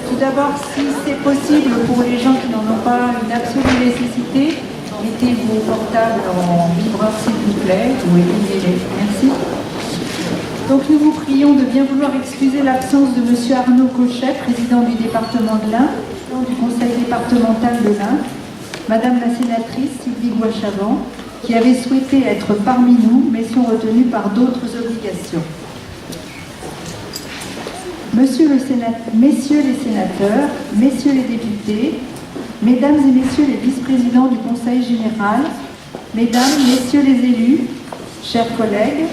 Tout d'abord, si c'est possible pour les gens qui n'en ont pas une absolue nécessité, mettez vos portables en vibreur s'il vous plaît, ou éteignez-les. Merci. Donc nous vous prions de bien vouloir excuser l'absence de M. Arnaud Cochet, président du département de l'Ain, président du conseil départemental de l'Ain, Madame la sénatrice Sylvie Gouachavant, qui avait souhaité être parmi nous, mais sont retenus par d'autres obligations. Messieurs les sénateurs, messieurs les députés, mesdames et messieurs les vice-présidents du Conseil général, mesdames, messieurs les élus, chers collègues,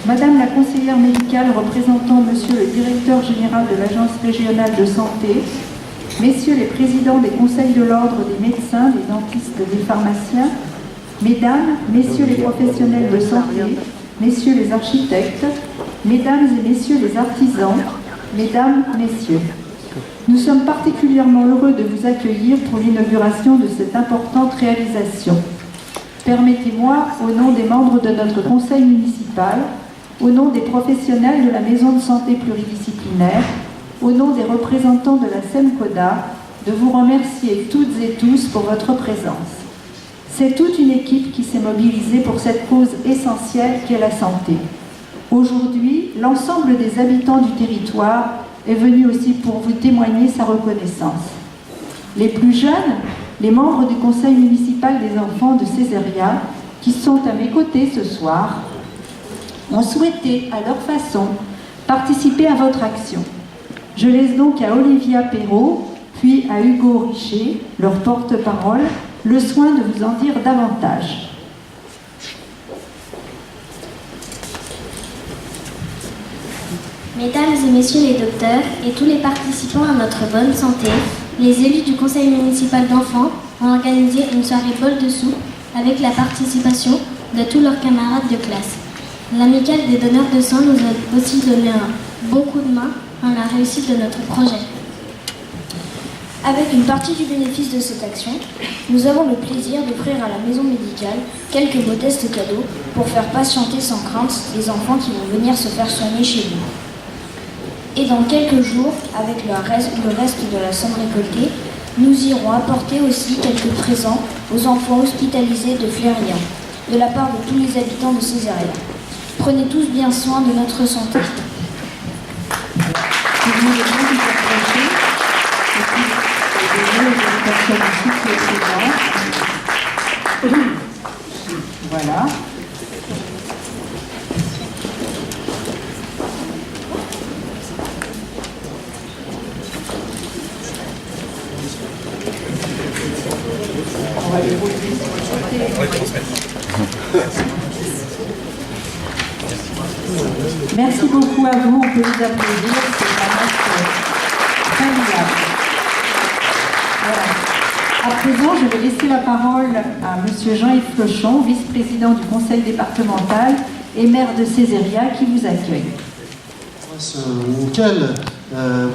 madame la conseillère médicale représentant monsieur le directeur général de l'Agence régionale de santé, messieurs les présidents des conseils de l'ordre des médecins, des dentistes, des pharmaciens, mesdames, messieurs les professionnels de santé, messieurs les architectes, mesdames et messieurs les artisans, mesdames, messieurs, nous sommes particulièrement heureux de vous accueillir pour l'inauguration de cette importante réalisation. Permettez-moi, au nom des membres de notre conseil municipal, au nom des professionnels de la maison de santé pluridisciplinaire, au nom des représentants de la SEMCODA, de vous remercier toutes et tous pour votre présence. C'est toute une équipe qui s'est mobilisée pour cette cause essentielle qu'est la santé. Aujourd'hui, l'ensemble des habitants du territoire est venu aussi pour vous témoigner sa reconnaissance. Les plus jeunes, les membres du conseil municipal des enfants de Césaria, qui sont à mes côtés ce soir, ont souhaité, à leur façon, participer à votre action. Je laisse donc à Olivia Perrault, puis à Hugo Richer, leur porte-parole, le soin de vous en dire davantage. Mesdames et messieurs les docteurs et tous les participants à notre bonne santé, les élus du conseil municipal d'enfants ont organisé une soirée bol de soupe avec la participation de tous leurs camarades de classe. L'amicale des donneurs de sang nous a aussi donné un bon coup de main dans la réussite de notre projet. Avec une partie du bénéfice de cette action, nous avons le plaisir d'offrir à la maison médicale quelques modestes cadeaux pour faire patienter sans crainte les enfants qui vont venir se faire soigner chez nous. Et dans quelques jours, avec le reste de la somme récoltée, nous irons apporter aussi quelques présents aux enfants hospitalisés de Flérien, de la part de tous les habitants de Césaria. Prenez tous bien soin de notre santé. Voilà. On va les Merci beaucoup à vous, on peut les applaudir, c'est vraiment très agréable. Voilà. À présent, je vais laisser la parole à M. Jean-Yves Flochon, vice-président du conseil départemental et maire de Césaria, qui vous accueille. Auquel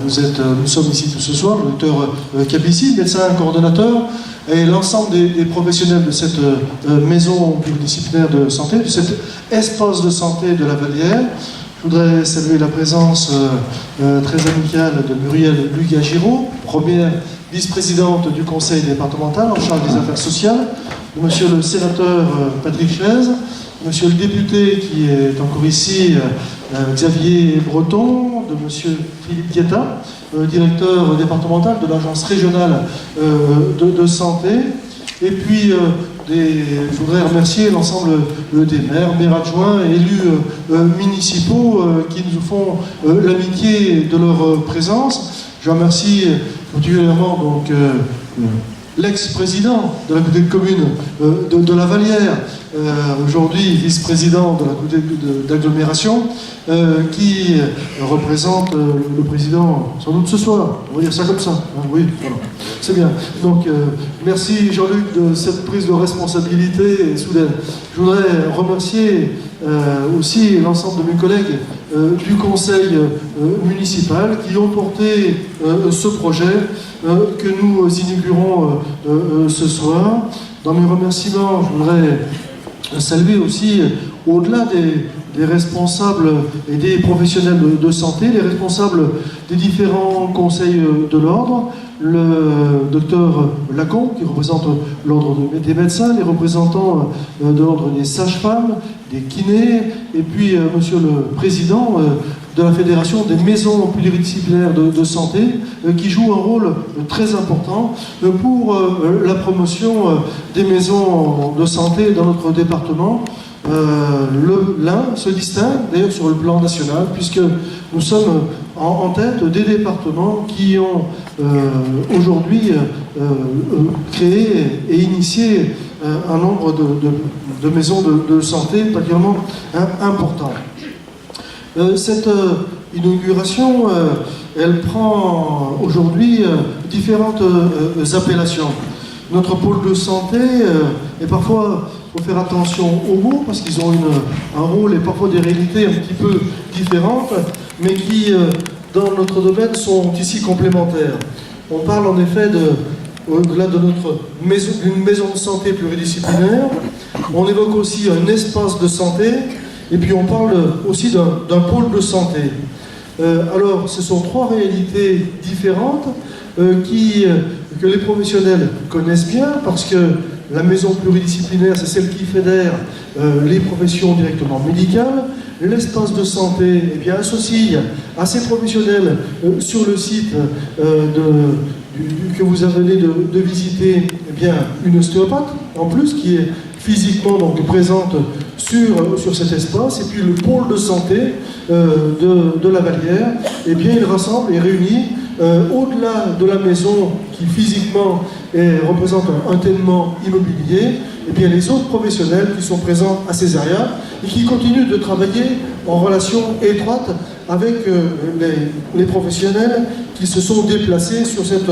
nous sommes ici tout ce soir, le docteur Capissi, médecin coordonnateur, et l'ensemble des professionnels de cette maison pluridisciplinaire de santé, de cet espace de santé de la Vallière. Je voudrais saluer la présence très amicale de Muriel Lugagiro, première vice-présidente du conseil départemental en charge des affaires sociales, de monsieur le sénateur Patrick Chaise, monsieur le député qui est encore ici, Xavier Breton, de monsieur Philippe Guetta, directeur départemental de l'agence régionale de santé. Et puis, je voudrais remercier l'ensemble des maires adjoints et élus municipaux qui nous font l'amitié de leur présence. Je remercie particulièrement donc l'ex-président de la communauté de communes de la Vallière, aujourd'hui vice-président de la communauté d'agglomération, qui représente le président sans doute ce soir. On va dire ça comme ça. Oui, voilà. C'est bien. Donc, merci Jean-Luc de cette prise de responsabilité soudaine. Je voudrais remercier aussi l'ensemble de mes collègues du conseil municipal qui ont porté ce projet que nous inaugurons ce soir. Dans mes remerciements, je voudrais saluer aussi, au-delà des responsables et des professionnels de santé, les responsables des différents conseils de l'ordre, le docteur Lacombe qui représente l'ordre des médecins, les représentants de l'ordre des sages-femmes, des kinés, et puis monsieur le président de la Fédération des maisons pluridisciplinaires de santé, qui joue un rôle très important pour la promotion des maisons de santé dans notre département. L'un se distingue d'ailleurs sur le plan national, puisque nous sommes en tête des départements qui ont aujourd'hui créé et initié un nombre de maisons de santé particulièrement important. Cette inauguration, elle prend aujourd'hui différentes appellations. Notre pôle de santé, et parfois il faut faire attention aux mots parce qu'ils ont un rôle et parfois des réalités un petit peu différentes, mais qui, dans notre domaine, sont ici complémentaires. On parle en effet au-delà de d'une maison de santé pluridisciplinaire, on évoque aussi un espace de santé, et puis on parle aussi d'un pôle de santé. Alors, ce sont trois réalités différentes que les professionnels connaissent bien, parce que la maison pluridisciplinaire, c'est celle qui fédère les professions directement médicales. L'espace de santé, eh bien, associe à ces professionnels sur le site que vous avez de visiter, eh bien, une ostéopathe, en plus, qui est physiquement donc présente sur cet espace. Et puis le pôle de santé de la Vallière, eh bien, il rassemble et réunit au-delà de la maison qui physiquement représente un tenement immobilier, eh bien, les autres professionnels qui sont présents à Césaria et qui continuent de travailler en relation étroite avec les professionnels qui se sont déplacés sur cette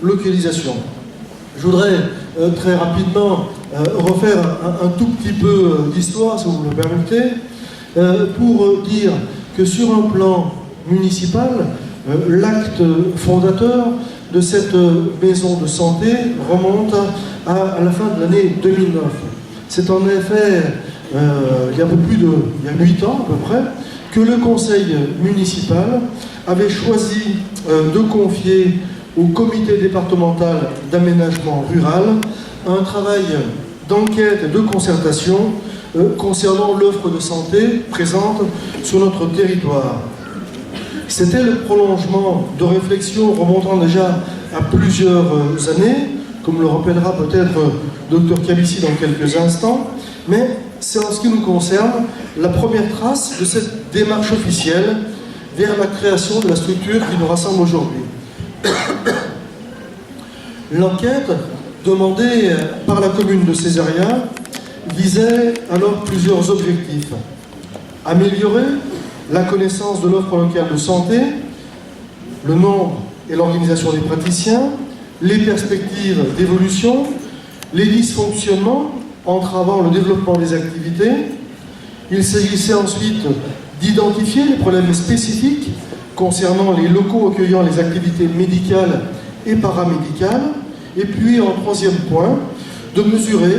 localisation. Je voudrais très rapidement refaire un tout petit peu d'histoire, si vous me le permettez, pour dire que sur un plan municipal, l'acte fondateur de cette maison de santé remonte à la fin de l'année 2009. C'est en effet, il y a 8 ans à peu près, que le conseil municipal avait choisi de confier au comité départemental d'aménagement rural un travail d'enquête et de concertation concernant l'offre de santé présente sur notre territoire. C'était le prolongement de réflexions remontant déjà à plusieurs années, comme le rappellera peut-être Dr Cabissi dans quelques instants, mais c'est en ce qui nous concerne la première trace de cette démarche officielle vers la création de la structure qui nous rassemble aujourd'hui. L'enquête demandée par la commune de Césaria visait alors plusieurs objectifs. Améliorer la connaissance de l'offre locale de santé, le nombre et l'organisation des praticiens, les perspectives d'évolution, les dysfonctionnements entravant le développement des activités. Il s'agissait ensuite d'identifier les problèmes spécifiques concernant les locaux accueillant les activités médicales et paramédicales. Et puis, en troisième point, de mesurer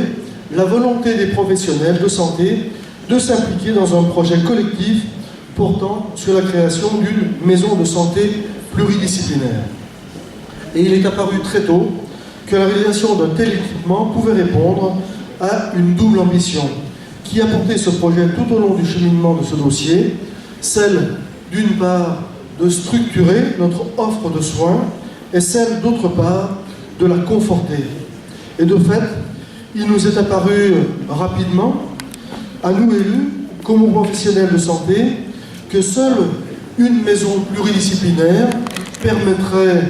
la volonté des professionnels de santé de s'impliquer dans un projet collectif portant sur la création d'une maison de santé pluridisciplinaire. Et il est apparu très tôt que la réalisation d'un tel équipement pouvait répondre à une double ambition qui a porté ce projet tout au long du cheminement de ce dossier, celle d'une part de structurer notre offre de soins et celle d'autre part de la conforter. Et de fait, il nous est apparu rapidement, à nous élus, comme aux professionnels de santé, que seule une maison pluridisciplinaire permettrait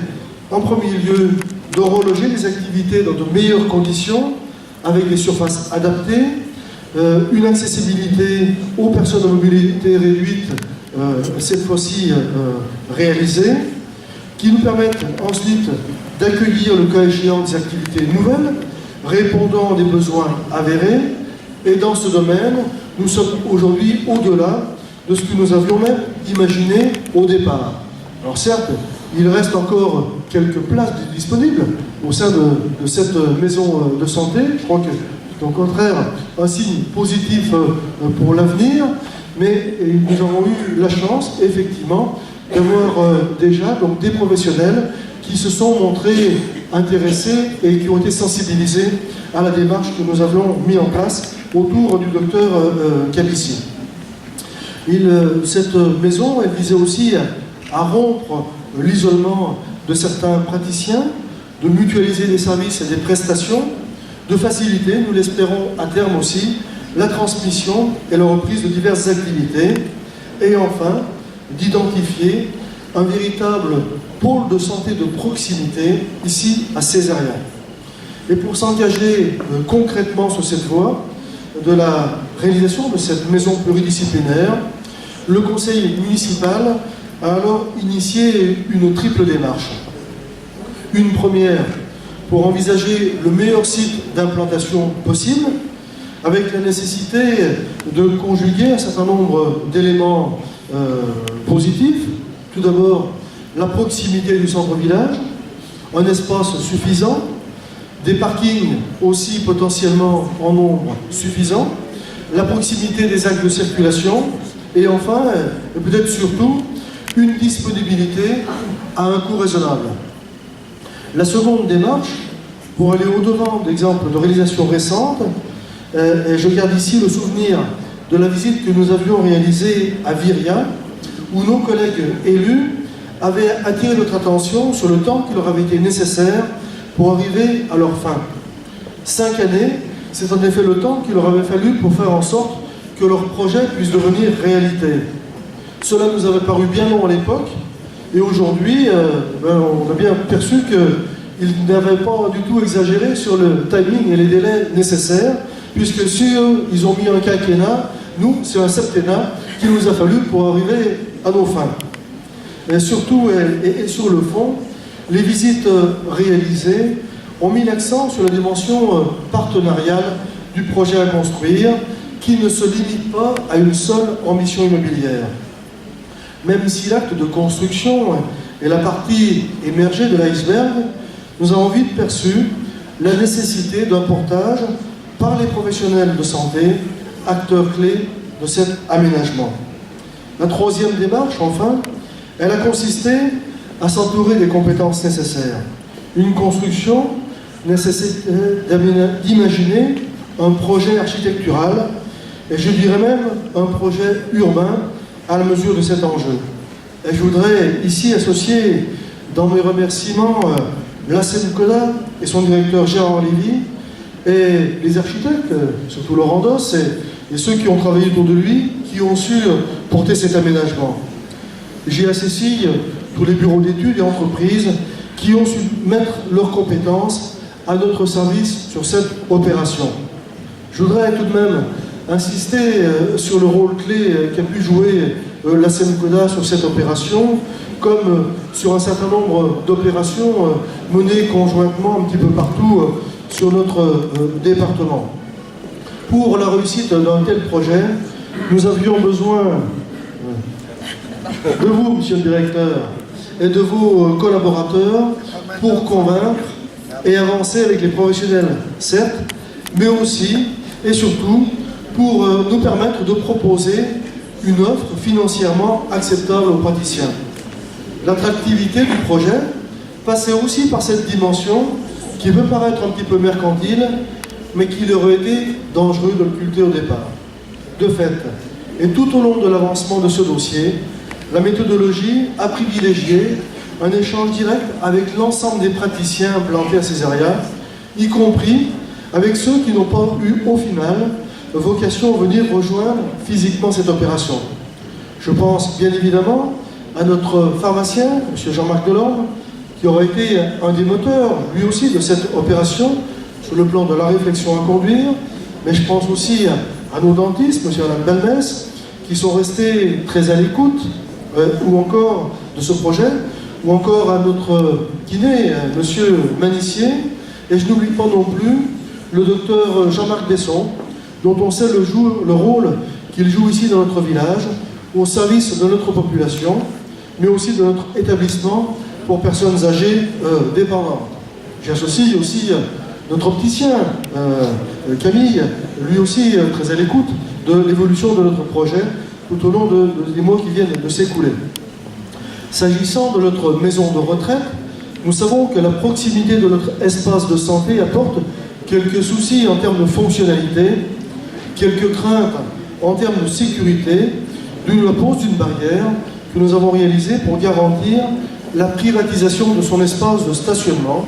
en premier lieu de reloger les activités dans de meilleures conditions, avec des surfaces adaptées, une accessibilité aux personnes à mobilité réduite, cette fois-ci réalisée, qui nous permettent ensuite d'accueillir le cas échéant des activités nouvelles, répondant à des besoins avérés. Et dans ce domaine, nous sommes aujourd'hui au-delà de ce que nous avions même imaginé au départ. Alors certes, il reste encore quelques places disponibles au sein de cette maison de santé. Je crois que c'est au contraire un signe positif pour l'avenir. mais nous avons eu la chance, effectivement, d'avoir déjà donc, des professionnels qui se sont montrés intéressés et qui ont été sensibilisés à la démarche que nous avions mis en place autour du docteur Cabissi. Cette maison, elle visait aussi à rompre l'isolement de certains praticiens, de mutualiser des services et des prestations, de faciliter, nous l'espérons à terme aussi, la transmission et la reprise de diverses activités, et enfin, d'identifier un véritable pôle de santé de proximité ici à Césarien. Et pour s'engager concrètement sur cette voie de la réalisation de cette maison pluridisciplinaire, le conseil municipal a alors initié une triple démarche. Une première pour envisager le meilleur site d'implantation possible, avec la nécessité de conjuguer un certain nombre d'éléments positifs. Tout d'abord, la proximité du centre-village, un espace suffisant, des parkings aussi potentiellement en nombre suffisant, la proximité des axes de circulation, et enfin, et peut-être surtout, une disponibilité à un coût raisonnable. La seconde démarche, pour aller au-devant d'exemples de réalisations récentes, et je garde ici le souvenir de la visite que nous avions réalisée à Viria, où nos collègues élus avaient attiré notre attention sur le temps qui leur avait été nécessaire pour arriver à leur fin. 5 années, c'est en effet le temps qu'il leur avait fallu pour faire en sorte que leur projet puisse devenir réalité. Cela nous avait paru bien long à l'époque, et aujourd'hui, on a bien perçu qu'ils n'avaient pas du tout exagéré sur le timing et les délais nécessaires, puisque si eux, ils ont mis un quinquennat, nous, c'est un septennat qu'il nous a fallu pour arriver à nos fins. Et surtout, et sur le fond, les visites réalisées ont mis l'accent sur la dimension partenariale du projet à construire, qui ne se limite pas à une seule ambition immobilière. Même si l'acte de construction est la partie émergée de l'iceberg, nous avons vite perçu la nécessité d'un portage par les professionnels de santé, acteurs clés de cet aménagement. La troisième démarche, enfin, elle a consisté à s'entourer des compétences nécessaires. Une construction nécessite d'imaginer un projet architectural, et je dirais même un projet urbain à la mesure de cet enjeu. Et je voudrais ici associer dans mes remerciements la SEMCODA et son directeur Gérard Lévy, et les architectes, surtout Laurent Doss, et ceux qui ont travaillé autour de lui, qui ont su porter cet aménagement. J'y associe tous les bureaux d'études et entreprises qui ont su mettre leurs compétences à notre service sur cette opération. Je voudrais tout de même insister sur le rôle clé qu'a pu jouer la SEMCODA sur cette opération, comme sur un certain nombre d'opérations menées conjointement un petit peu partout sur notre département. Pour la réussite d'un tel projet, nous avions besoin de vous, monsieur le directeur, et de vos collaborateurs pour convaincre et avancer avec les professionnels, certes, mais aussi et surtout pour nous permettre de proposer une offre financièrement acceptable aux praticiens. L'attractivité du projet passait aussi par cette dimension qui peut paraître un petit peu mercantile, mais qu'il aurait été dangereux de l'occulter au départ. De fait, et tout au long de l'avancement de ce dossier, la méthodologie a privilégié un échange direct avec l'ensemble des praticiens implantés à Césaria, y compris avec ceux qui n'ont pas eu au final vocation à venir rejoindre physiquement cette opération. Je pense bien évidemment à notre pharmacien, M. Jean-Marc Delorme, qui aura été un des moteurs, lui aussi, de cette opération, sur le plan de la réflexion à conduire, mais je pense aussi à nos dentistes, M. et Mme Balmès, qui sont restés très à l'écoute, ou encore de ce projet, ou encore à notre kiné, M. Manissier, et je n'oublie pas non plus le docteur Jean-Marc Besson, dont on sait le rôle qu'il joue ici dans notre village, au service de notre population, mais aussi de notre établissement pour personnes âgées dépendantes. J'associe aussi notre opticien, Camille, lui aussi très à l'écoute de l'évolution de notre projet, tout au long des mois qui viennent de s'écouler. S'agissant de notre maison de retraite, nous savons que la proximité de notre espace de santé apporte quelques soucis en termes de fonctionnalité, quelques craintes en termes de sécurité, d'où la pose d'une barrière que nous avons réalisée pour garantir la privatisation de son espace de stationnement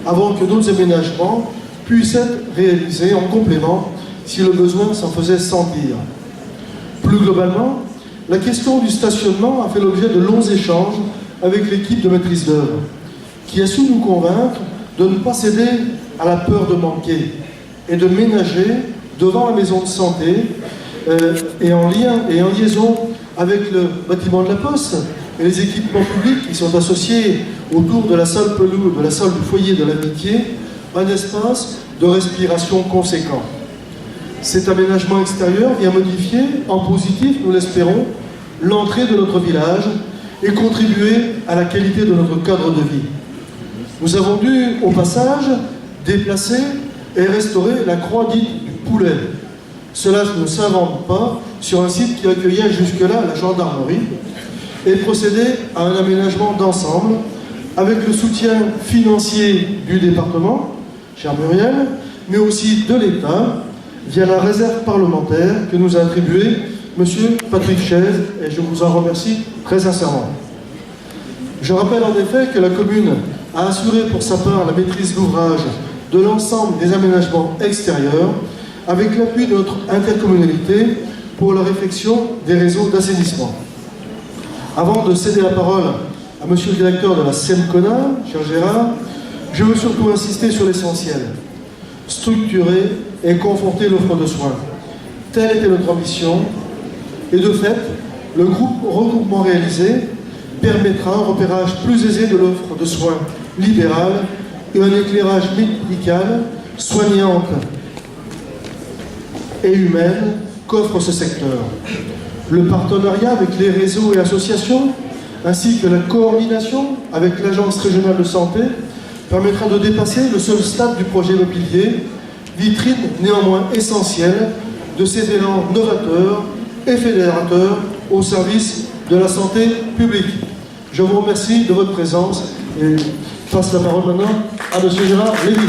avant que d'autres aménagements puissent être réalisés en complément si le besoin s'en faisait sentir. Plus globalement, la question du stationnement a fait l'objet de longs échanges avec l'équipe de maîtrise d'œuvre, qui a su nous convaincre de ne pas céder à la peur de manquer et de ménager devant la maison de santé et en liaison avec le bâtiment de la Poste et les équipements publics qui sont associés autour de la salle pelouse, de la salle du foyer de l'amitié, un espace de respiration conséquent. Cet aménagement extérieur vient modifier, en positif, nous l'espérons, l'entrée de notre village et contribuer à la qualité de notre cadre de vie. Nous avons dû, au passage, déplacer et restaurer la croix dite du Poulet. Cela ne s'invente pas sur un site qui accueillait jusque-là la gendarmerie et procéder à un aménagement d'ensemble avec le soutien financier du département, cher Muriel, mais aussi de l'État, via la réserve parlementaire que nous a attribuée M. Patrick Chaise, et je vous en remercie très sincèrement. Je rappelle en effet que la commune a assuré pour sa part la maîtrise d'ouvrage de l'ensemble des aménagements extérieurs avec l'appui de notre intercommunalité pour la réfection des réseaux d'assainissement. Avant de céder la parole à M. le directeur de la SEMCONA, cher Gérard, je veux surtout insister sur l'essentiel. Structurer et conforter l'offre de soins. Telle était notre ambition. Et de fait, le regroupement réalisé permettra un repérage plus aisé de l'offre de soins libérale et un éclairage médical, soignante et humaine qu'offre ce secteur. Le partenariat avec les réseaux et associations, ainsi que la coordination avec l'Agence régionale de santé, permettra de dépasser le seul stade du projet immobilier, vitrine néanmoins essentielle de ces élans novateurs et fédérateurs au service de la santé publique. Je vous remercie de votre présence et passe la parole maintenant à M. Gérard Lévy.